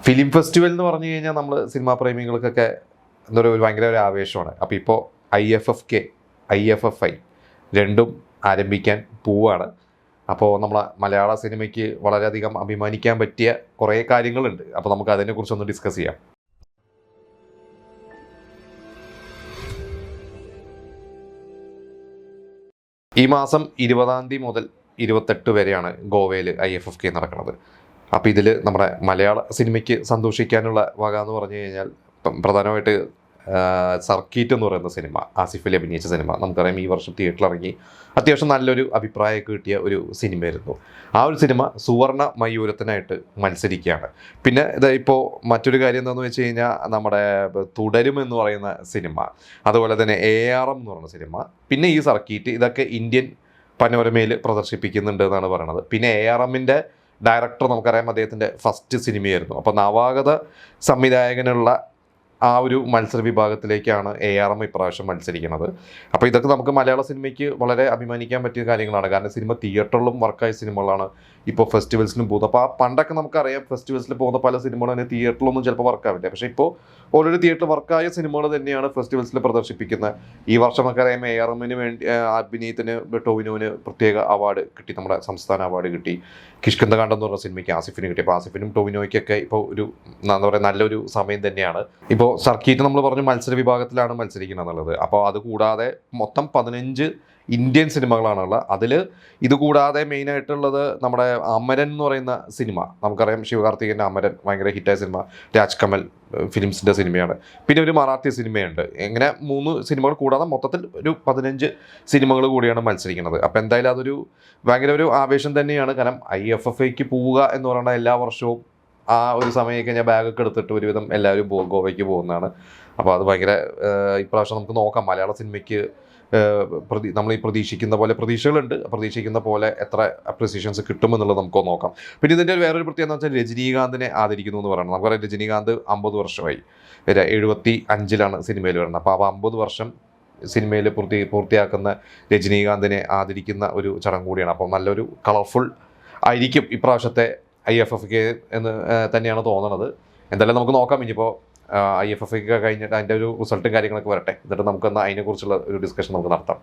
Film festival എന്ന് പറഞ്ഞു കഴിഞ്ഞാൽ നമ്മൾ സിനിമാ പ്രേമികൾക്കൊക്കെ എന്താ പറയുക ഭയങ്കര ഒരു ആവേശമാണ്. അപ്പോൾ ഇപ്പോൾ IFFK IFFI രണ്ടും ആരംഭിക്കാൻ പോവുകയാണ്. അപ്പോൾ നമ്മളെ മലയാള സിനിമയ്ക്ക് വളരെയധികം അഭിമാനിക്കാൻ പറ്റിയ കുറേ കാര്യങ്ങളുണ്ട്. അപ്പോൾ നമുക്ക് അതിനെക്കുറിച്ചൊന്ന് ഡിസ്കസ് ചെയ്യാം. ഈ മാസം 20-ാം തീയതി മുതൽ 28 വരെയാണ് ഗോവയിൽ IFFK നടക്കുന്നത്. അപ്പോൾ ഇതിൽ നമ്മുടെ മലയാള സിനിമയ്ക്ക് സന്തോഷിക്കാനുള്ള വക എന്ന് പറഞ്ഞു കഴിഞ്ഞാൽ പ്രധാനമായിട്ട് സർക്കീറ്റ് എന്ന് പറയുന്ന സിനിമ, ആസിഫ് അലി അഭിനയിച്ച സിനിമ, നമുക്കറിയാം ഈ വർഷം തിയേറ്ററിൽ ഇറങ്ങി അത്യാവശ്യം നല്ലൊരു അഭിപ്രായമൊക്കെ കിട്ടിയ ഒരു സിനിമയായിരുന്നു. ആ ഒരു സിനിമ സുവർണ മയൂരത്തിനായിട്ട് മത്സരിക്കുകയാണ്. പിന്നെ ഇത് ഇപ്പോൾ മറ്റൊരു കാര്യം എന്താണെന്ന് വെച്ച് കഴിഞ്ഞാൽ നമ്മുടെ തുടരും എന്ന് പറയുന്ന സിനിമ, അതുപോലെ തന്നെ ARM എന്ന് പറയുന്ന സിനിമ, പിന്നെ ഈ സർക്കീറ്റ്, ഇതൊക്കെ ഇന്ത്യൻ പനോരമയിൽ പ്രദർശിപ്പിക്കുന്നുണ്ട് എന്നാണ് പറയുന്നത്. പിന്നെ ARMൻ്റെ ഡയറക്ടർ നമുക്കറിയാം, അദ്ദേഹത്തിൻ്റെ ഫസ്റ്റ് സിനിമയായിരുന്നു. അപ്പോൾ നവാഗത സംവിധായകനുള്ള ആ ഒരു മത്സര വിഭാഗത്തിലേക്കാണ് ARM ഇപ്രാവശ്യം മത്സരിക്കുന്നത്. അപ്പോൾ ഇതൊക്കെ നമുക്ക് മലയാള സിനിമയ്ക്ക് വളരെ അഭിമാനിക്കാൻ പറ്റിയ കാര്യങ്ങളാണ്. കാരണം സിനിമ തിയേറ്ററിലും വർക്കായ സിനിമകളാണ് ഇപ്പോൾ ഫെസ്റ്റിവൽസിലും പോകുന്നത്. അപ്പോൾ ആ പണ്ടൊക്കെ നമുക്കറിയാം ഫെസ്റ്റിവൽസിൽ പോകുന്ന പല സിനിമകളും തന്നെ തിയേറ്ററിലൊന്നും ചിലപ്പോൾ വർക്കാവില്ല. പക്ഷേ ഇപ്പോൾ ഓൾറെഡി തിയേറ്ററിൽ വർക്കായ സിനിമകൾ തന്നെയാണ് ഫെസ്റ്റിവൽസിൽ പ്രദർശിപ്പിക്കുന്നത്. ഈ വർഷം നമുക്കറിയാം ARMന് വേണ്ടി അഭിനയത്തിന് ടോവിനോവിന് പ്രത്യേക അവാർഡ് കിട്ടി, നമ്മുടെ സംസ്ഥാന അവാർഡ് കിട്ടി. കിഷ്കിന്ധകാണ്ഡം എന്ന് പറഞ്ഞ സിനിമയ്ക്ക് ആസിഫിന് കിട്ടി. അപ്പോൾ ആസിഫിനും ടോവിനോയ്ക്കൊക്കെ ഇപ്പോൾ ഒരു എന്താ പറയുക നല്ലൊരു സമയം തന്നെയാണ്. ഇപ്പോൾ സർക്കീറ്റ് നമ്മൾ പറഞ്ഞു മത്സര വിഭാഗത്തിലാണ് മത്സരിക്കുന്നത് എന്നുള്ളത്. അപ്പോൾ അതുകൂടാതെ മൊത്തം 15 ഇന്ത്യൻ സിനിമകളാണുള്ളത്. അതിൽ ഇതുകൂടാതെ മെയിനായിട്ടുള്ളത് നമ്മുടെ അമരൻ എന്ന് പറയുന്ന സിനിമ, നമുക്കറിയാം ശിവകാർത്തികേയൻ്റെ അമരൻ ഭയങ്കര ഹിറ്റായ സിനിമ, രാജ് കമൽ ഫിലിംസിൻ്റെ സിനിമയാണ്. പിന്നെ ഒരു മറാത്തി സിനിമയുണ്ട്. ഇങ്ങനെ 3 സിനിമകൾ കൂടാതെ മൊത്തത്തിൽ ഒരു 15 സിനിമകൾ കൂടിയാണ് മത്സരിക്കുന്നത്. അപ്പോൾ എന്തായാലും അതൊരു ഭയങ്കര ഒരു ആവേശം തന്നെയാണ്. കാരണം IFFIക്ക് പോവുക എന്ന് പറയുന്നത് എല്ലാ വർഷവും ആ ഒരു സമയമൊക്കെ ഞാൻ ബാഗൊക്കെ എടുത്തിട്ട് ഒരുവിധം എല്ലാവരും ഗോവയ്ക്ക് പോകുന്നതാണ്. അപ്പോൾ അത് ഭയങ്കര ഇപ്രാവശ്യം നമുക്ക് നോക്കാം മലയാള സിനിമയ്ക്ക് നമ്മൾ ഈ പ്രതീക്ഷിക്കുന്ന പോലെ പ്രതീക്ഷകളുണ്ട്. പ്രതീക്ഷിക്കുന്ന പോലെ എത്ര അപ്രിസിയേഷൻസ് കിട്ടുമെന്നുള്ളത് നമുക്ക് നോക്കാം. പിന്നെ ഇതിൻ്റെ വേറൊരു പ്രത്യേകത എന്ന് വെച്ചാൽ രജനീകാന്തിനെ ആദരിക്കുന്നു എന്ന് പറയുന്നത്. നമുക്കറിയാം രജനീകാന്ത് 50 വർഷമായി, 75-ലാണ് സിനിമയിൽ വരുന്നത്. അപ്പോൾ 50 വർഷം സിനിമയിൽ പൂർത്തിയാക്കുന്ന രജനീകാന്തിനെ ആദരിക്കുന്ന ഒരു ചടങ്ങ് കൂടിയാണ്. അപ്പോൾ നല്ലൊരു കളർഫുൾ ആയിരിക്കും ഇപ്രാവശ്യത്തെ IFFK എന്ന് തന്നെയാണ് തോന്നുന്നത്. എന്തായാലും നമുക്ക് നോക്കാം. ഇനിയിപ്പോൾ IFFK കഴിഞ്ഞിട്ട് അതിൻ്റെ ഒരു റിസൾട്ടും കാര്യങ്ങളൊക്കെ വരട്ടെ, എന്നിട്ട് നമുക്കൊന്ന് അതിനെക്കുറിച്ചുള്ള ഒരു ഡിസ്കഷൻ നമുക്ക് നടത്താം.